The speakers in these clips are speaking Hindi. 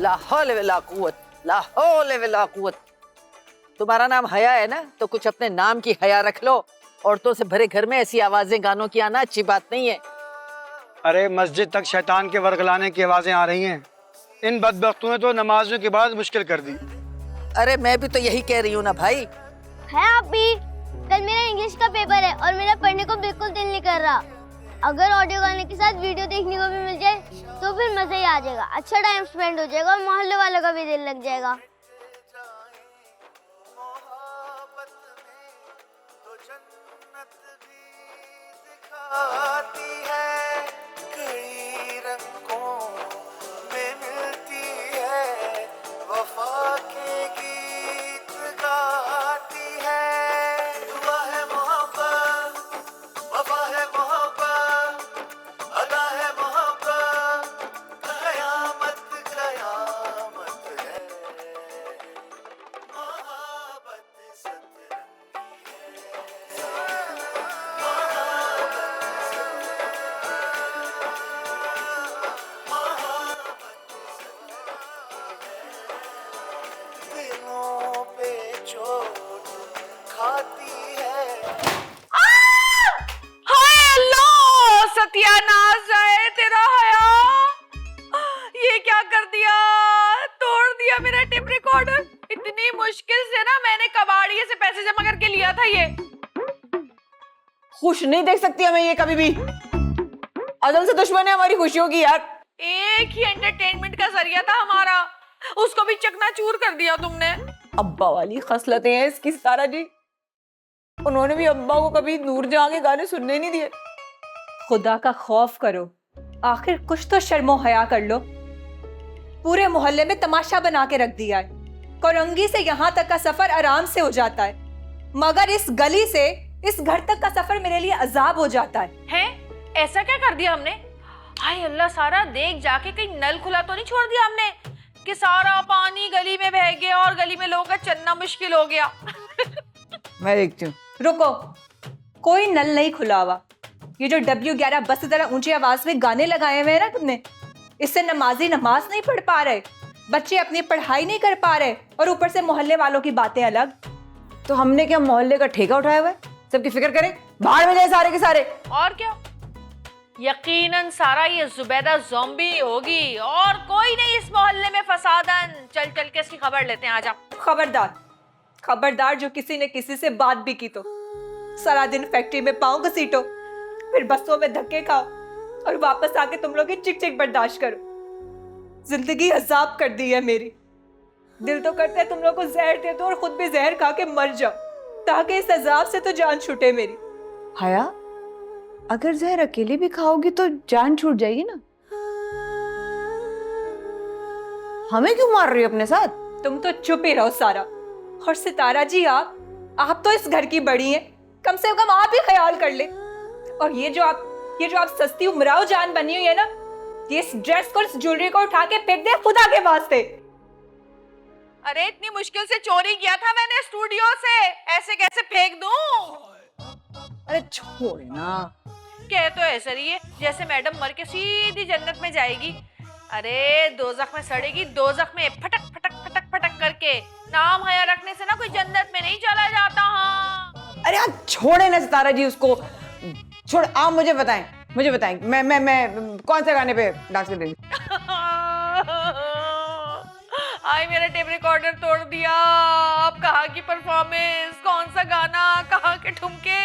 ला हौल वला कुव्वत, ला हौल वला कुव्वत। तुम्हारा नाम हया है ना, तो कुछ अपने नाम की हया रख लो। औरतों से भरे घर में ऐसी आवाजें गानों की आना अच्छी बात नहीं है। अरे मस्जिद तक शैतान के वर्गलाने की आवाजें आ रही हैं। इन बदबख्तों ने तो नमाजों की बात मुश्किल कर दी। अरे मैं भी तो यही कह रही हूँ ना भाई। है आप भी? कल मेरा इंग्लिश का पेपर है और मेरा पढ़ने को बिल्कुल दिल नहीं कर रहा। अगर ऑडियो गाने के साथ वीडियो देखने को भी मिल जाए तो फिर मजा ही आ जाएगा, अच्छा टाइम स्पेंड हो जाएगा और मोहल्ले वालों का भी दिल लग जाएगा। सत्यानाश है तेरा हया, ये क्या कर दिया, तोड़ दिया मेरा टेप रिकॉर्डर। इतनी मुश्किल से ना मैंने कबाड़िए से पैसे जमा करके लिया था ये। खुश नहीं देख सकती हमें ये कभी भी। अजल से दुश्मन है हमारी खुशियों की यार। एक ही एंटरटेनमेंट का जरिया था हमारा, उसको भी चकनाचूर कर दिया तुमने। अब्बा वाली खसलतें हैं इसकी सितारा जी। उन्होंने भी अब्बा को कभी नूरजहां के गाने सुनने नहीं दिए। खुदा का खौफ करो, आखिर कुछ तो शर्मो हया कर लो। पूरे मोहल्ले में तमाशा बना के रख दिया है। कोरंगी से यहाँ तक का सफर आराम से हो जाता है, मगर इस गली से इस घर तक का सफर मेरे लिए अजाब हो जाता है। हैं? ऐसा क्या कर दिया हमने? हाय अल्लाह, सारा देख जाके कहीं नल खुला तो नहीं छोड़ दिया हमने कि सारा पानी गली में बह गया और गली में लोगों का चलना मुश्किल हो गया। मैं देखती हूँ। रुको, कोई नल नहीं खुला हुआ। ये जो W11 बस की तरह ऊंची आवाज में गाने लगाए हुए हैं ना तुमने, इससे नमाजी नमाज नहीं पढ़ पा रहे, बच्चे अपनी पढ़ाई नहीं कर पा रहे, और ऊपर से मोहल्ले वालों की बातें अलग। तो हमने क्या मोहल्ले का ठेका उठाया हुआ है? सबकी फिक्र करें, बाहर में जाए सारे के सारे। और क्या, यकीनन सारा ये जुबैदा ज़ॉम्बी होगी और कोई नहीं इस मोहल्ले में फसादन। चल चल के इसकी खबर लेते हैं, आजा। खबरदार, खबरदार, जो किसी ने किसी से बात भी की तो सारा दिन फैक्ट्री में पाँव घसीटो, फिर बसों में धक्के खाओ और वापस आके तुम लोग की चिक चिक बर्दाश्त करो। जिंदगी अजाब कर दी है मेरी। दिल तो करता है तुम लोग को जहर दे दो और खुद भी जहर खा के मर जाओ, ताकि इस अजाब से तो जान छूटे मेरी। हया, अगर जहर अकेले भी खाओगी तो जान छूट जाएगी ना। हमें क्यों मार रही हो अपने साथ? तुम तो चुप ही रहो सारा। और सितारा जी, आप तो इस घर की बड़ी हैं, कम से कम आप ही ख्याल कर ले। और ये जो आप सस्ती उमराव जान बनी हुई है ना, ये इस ड्रेस को, इस ज्वेलरी को उठा के फेंक दे खुदा के वास्ते। अरे इतनी मुश्किल से चोरी किया था मैंने स्टूडियो से, ऐसे कैसे फेंक दूं? अरे छोड़ ना। कह तो ऐसा रही है जैसे मैडम मर के सीधी जन्नत में जाएगी। अरे दोजख में सड़ेगी, दोजख में फटक फटक फटक फटक करके। नाम हया रखने से ना कोई जन्नत में नहीं चला जाता। हाँ, अरे आप छोड़े ना सितारा जी उसको। छोड़, आप मुझे बताएं मैं कौन से गाने पे डांस कर देंगी? आई मेरा टेप रिकॉर्डर तोड़ दिया। अब कहाँ की परफॉर्मेंस, कौन सा गाना, कहाँ के ठुमके।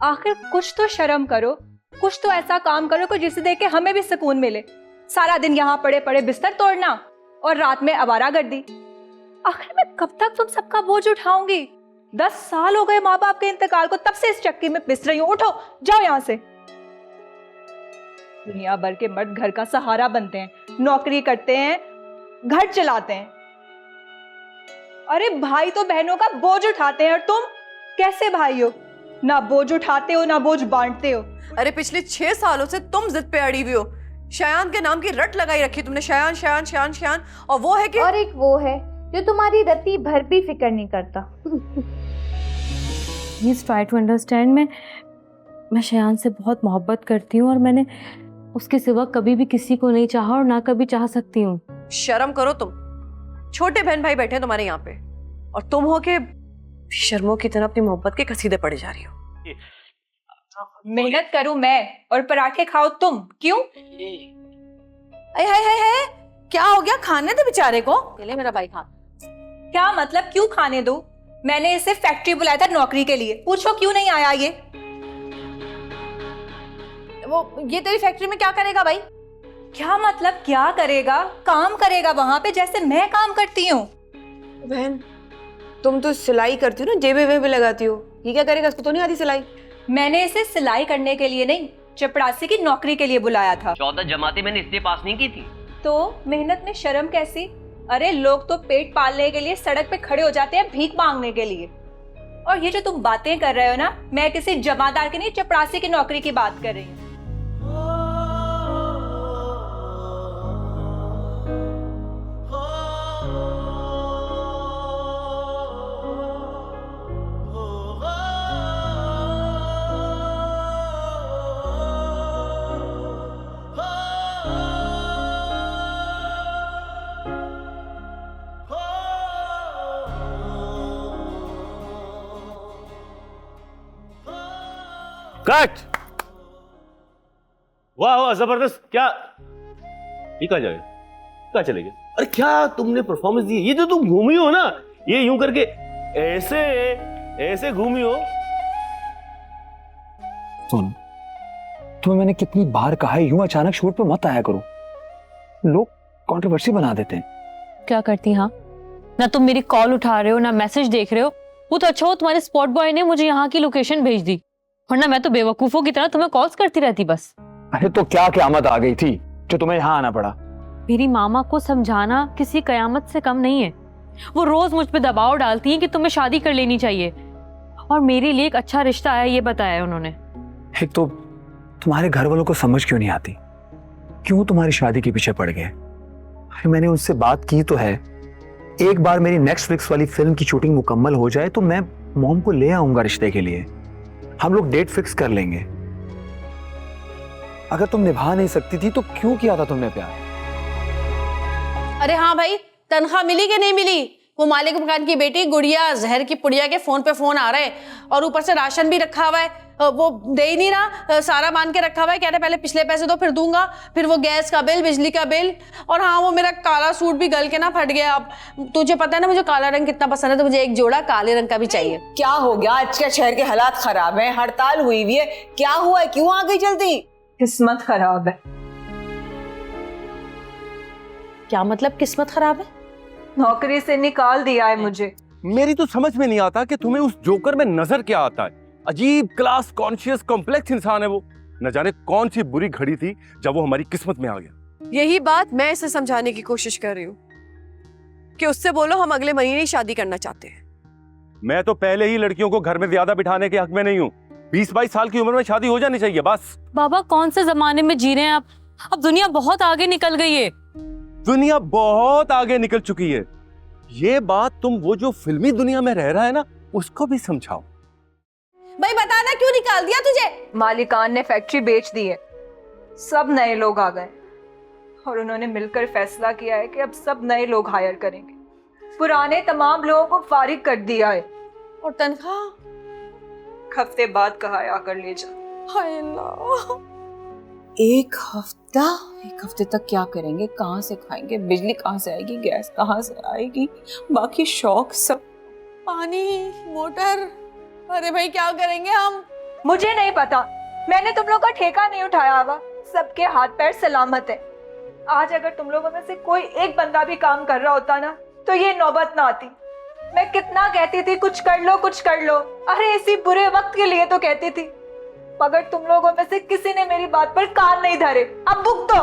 आखिर कुछ तो शर्म करो, कुछ तो ऐसा काम करो कि जिसे देख के हमें भी सुकून मिले। सारा दिन यहाँ पड़े पड़े बिस्तर तोड़ना और रात में आवारागर्दी। आखिर मैं कब तक तुम सबका बोझ उठाऊंगी? 10 साल हो गए माँ बाप के इंतकाल को, तब से इस चक्की में पिस रही हूँ। उठो, जाओ यहाँ से। दुनिया भर के मर्द घर का सहारा बनते हैं, नौकरी करते हैं, घर चलाते हैं। अरे भाई तो बहनों का बोझ उठाते हैं, और तुम कैसे भाई हो? ना बोझ उठाते हो ना बोझ बांटते हो। अरे पिछले 6 सालों से तुम जिद पे अड़ी हुई हो। शयान के नाम की रट लगाई रखी तुमने, शयान शयान शयान शयान। और वो है कि, और एक वो है जो तुम्हारी रत्ती भर भी फिक्र नहीं करता। Please try to understand. मैं शयान से बहुत मोहब्बत करती हूँ और मैंने उसके सिवा कभी भी किसी को नहीं चाहा और ना कभी चाह सकती हूँ। शर्म करो तुम, छोटे बहन भाई बैठे हैं तुम्हारे यहाँ पे और तुम हो के शर्मों की तरह अपनी मोहब्बत के कसीदे पड़े जा रही हो। मेहनत करूं मैं और पराठे खाओ तुम, क्यों? है क्या हो गया? खाने दे बेचारे को। ले मेरा भाई खा। क्या मतलब क्यों खाने दो? मैंने इसे फैक्ट्री बुलाया था नौकरी के लिए, पूछो क्यों नहीं आया ये? ये तेरी फैक्ट्री में क्या करेगा भाई? क्या मतलब क्या करेगा? काम करेगा वहां पे जैसे मैं काम करती हूँ। बहन तुम तो सिलाई करती हो ना, जेबे वेबे लगाती हो, ये क्या करेगा? इसको तो नहीं आती सिलाई। मैंने इसे सिलाई करने के लिए नहीं, चपरासी की नौकरी के लिए बुलाया था। 14 जमातें मैंने इसलिए पास नहीं की थी। तो मेहनत में शर्म कैसी? अरे लोग तो पेट पालने के लिए सड़क पे खड़े हो जाते हैं भीख मांगने के लिए। और ये जो तुम बातें कर रहे हो ना, मैं किसी जमादार की नहीं, चपरासी की नौकरी की बात कर रही हूँ। कट। वाह वाह जबरदस्त। क्या ये कहाँ जाएगा? कहाँ चले गए? अरे क्या तुमने परफॉर्मेंस दी? ये जो तुम घूमी हो ना, ये यूं करके ऐसे ऐसे घूमी हो। सुन, तुम्हें मैंने कितनी बार कहा है यूं अचानक शूट पे मत आया करो, लोग कंट्रोवर्सी बना देते हैं। क्या करती? हाँ, ना तुम मेरी कॉल उठा रहे हो ना मैसेज देख रहे हो। वो तो अच्छा हो तुम्हारे स्पॉट बॉय ने मुझे यहाँ की लोकेशन भेज दी, वरना मैं तो बेवकूफों की तरह तुम्हें कॉल्स करती रहती बस। अरे तो क्या क़यामत आ गई थी जो तुम्हें यहाँ आना पड़ा? मेरी मामा को समझाना किसी कयामत से कम नहीं है। वो रोज मुझ पे दबाव डालती हैं कि तुम्हें शादी कर लेनी चाहिए, और मेरे लिए एक अच्छा रिश्ता आया ये बताया उन्होंने। एक तो तुम्हारे घर वालों को समझ क्यों नहीं आती, क्यों तुम्हारी शादी के पीछे पड़ गए? अरे मैंने उनसे बात की तो है, एक बार मेरी नेटफ्लिक्स वाली फिल्म की शूटिंग मुकम्मल हो जाए तो मैं मॉम को ले आऊंगा रिश्ते के लिए, हम लोग डेट फिक्स कर लेंगे। अगर तुम निभा नहीं सकती थी तो क्यों किया था तुमने प्यार? अरे हाँ भाई, तनख्वाह मिली कि नहीं मिली? वो मालिक मकान की बेटी गुड़िया जहर की पुड़िया के फोन पे फोन आ रहे हैं और ऊपर से राशन भी रखा हुआ है, वो दे ही नहीं रहा, सारा मान के रखा हुआ है, कह रहे पहले पिछले पैसे दो फिर दूंगा, फिर वो गैस का बिल, बिजली का बिल, और हाँ वो मेरा काला सूट भी गल के ना फट गया। अब तुझे पता है ना मुझे काला रंग कितना पसंद है, तो मुझे एक जोड़ा काले रंग का भी चाहिए। क्या हो गया? आज के शहर के हालात खराब है, हड़ताल हुई हुई है, क्या हुआ है? क्यों आ गई जल्दी? किस्मत खराब है। क्या मतलब किस्मत खराब है? नौकरी से निकाल दिया है मुझे। मेरी तो समझ में नहीं आता कि तुम्हें उस जोकर में नजर क्या आता है। अजीब क्लास कॉन्शियस कॉम्प्लेक्स इंसान है वो। न जाने कौन सी बुरी घड़ी थी जब वो हमारी किस्मत में आ गया। यही बात मैं इसे समझाने की कोशिश कर रही हूँ कि उससे बोलो हम अगले महीने ही शादी करना चाहते हैं। मैं तो पहले ही लड़कियों को घर में ज्यादा बिठाने के हक में नहीं हूँ। 20-22 साल की उम्र में शादी हो जानी चाहिए बस। बाबा कौन से जमाने में जी रहे हैं आप? अब दुनिया बहुत आगे निकल गई है। दुनिया बहुत आगे निकल चुकी है। ये बात तुम वो जो फिल्मी दुनिया में रह रहा है ना उसको भी समझाओ। भाई बताना क्यों निकाल दिया तुझे? मालिकान ने फैक्ट्री बेच दी है, सब नए लोग आ गए और उन्होंने मिलकर फैसला किया है कि अब सब नए लोग हायर करेंगे। पुराने तमाम लोगों को फारिग कर दिया है। और तनख्वाह हफ्ते बाद कहा है आकर ले जा। हाय अल्लाह, एक हफ्ते तक क्या करेंगे? कहाँ से खाएंगे? बिजली कहाँ से आएगी? गैस कहाँ से आएगी? बाकी शौक सब। पानी, मोटर, अरे भाई क्या करेंगे हम? मुझे नहीं पता, मैंने तुम लोग का ठेका नहीं उठाया हुआ, सबके हाथ पैर सलामत है। आज अगर तुम लोगों में से कोई एक बंदा भी काम कर रहा होता ना तो ये नौबत ना आती। मैं कितना कहती थी कुछ कर लो कुछ कर लो, अरे इसी बुरे वक्त के लिए तो कहती थी, मगर तुम लोगों में से किसी ने मेरी बात पर कान नहीं धरे। अब भुगतो।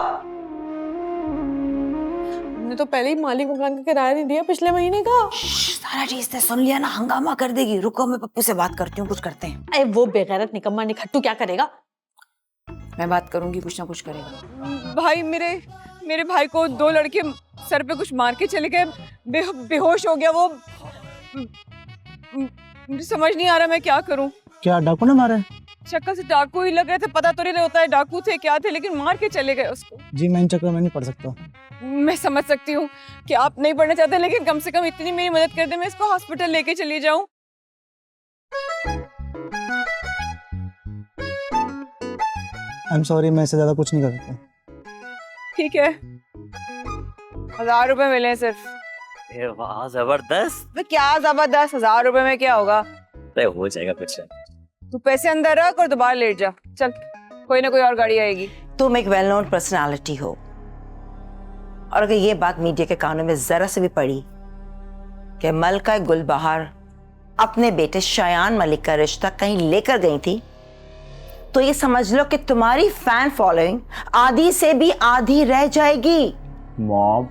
हमने तो पहले ही मालिक मकान का किराया नहीं दिया पिछले महीने का। सारा चीज ने सुन लिया ना, हंगामा कर देगी। रुको मैं पप्पू से बात करती हूँ, कुछ करते हैं। अरे वो बेगैरत निकम्मा निखट्टू क्या करेगा? मैं बात करूंगी, कुछ ना कुछ करेगा। भाई मेरे भाई को 2 लड़के सर पे कुछ मार के चले गए, बेहोश हो गया वो। मुझे समझ नहीं आ रहा मैं क्या करूं। क्या डाकू ने मारा है? शक्ल से डाकू ही लग रहे थे, पता तो नहीं होता है डाकू थे क्या थे, लेकिन मार के चले गए उसको। जी मैं इन चक्कर में नहीं पड़ सकता। मैं समझ सकती हूँ कि आप नहीं पढ़ना चाहते, लेकिन कम से कम इतनी मेरी मदद कर दे, मैं इसको हॉस्पिटल लेके चली जाऊं। आई एम सॉरी, मैं इससे ज्यादा कुछ नहीं कर सकता। ठीक है, 1000 रुपए मिले हैं सिर्फ। वाह जबरदस्त। तो क्या जबरदस्त, 1000 रुपए में क्या होगा? हो जाएगा कुछ। तू पैसे अंदर रख और दोबारा लेट जा। चल, कोई ना कोई और गाड़ी आएगी। तुम एक वेल नोन पर्सनालिटी हो, और अगर ये बात मीडिया के कानों में जरा से भी पड़ी कि मलका गुलबहार अपने बेटे शयान मलिक का रिश्ता कहीं लेकर गई थी, तो ये समझ लो कि तुम्हारी फैन फॉलोइंग आधी से भी आधी रह जाएगी। मॉम,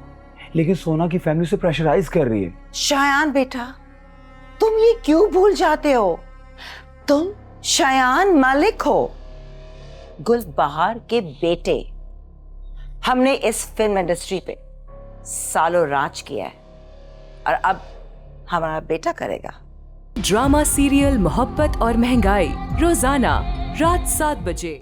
लेकिन सोना की फैमिली से प्रेशराइज कर रही है। शयान बेटा, तुम ये क्यों भूल जाते हो? तुम शयान मलिक हो, गुलबहार के बेटे। हमने इस फिल्म इंडस्ट्री पे सालों राज किया है, और अब हमारा बेटा करेगा। ड्रामा सीरियल मोहब्बत और महंगाई रोजाना रात 7 बजे।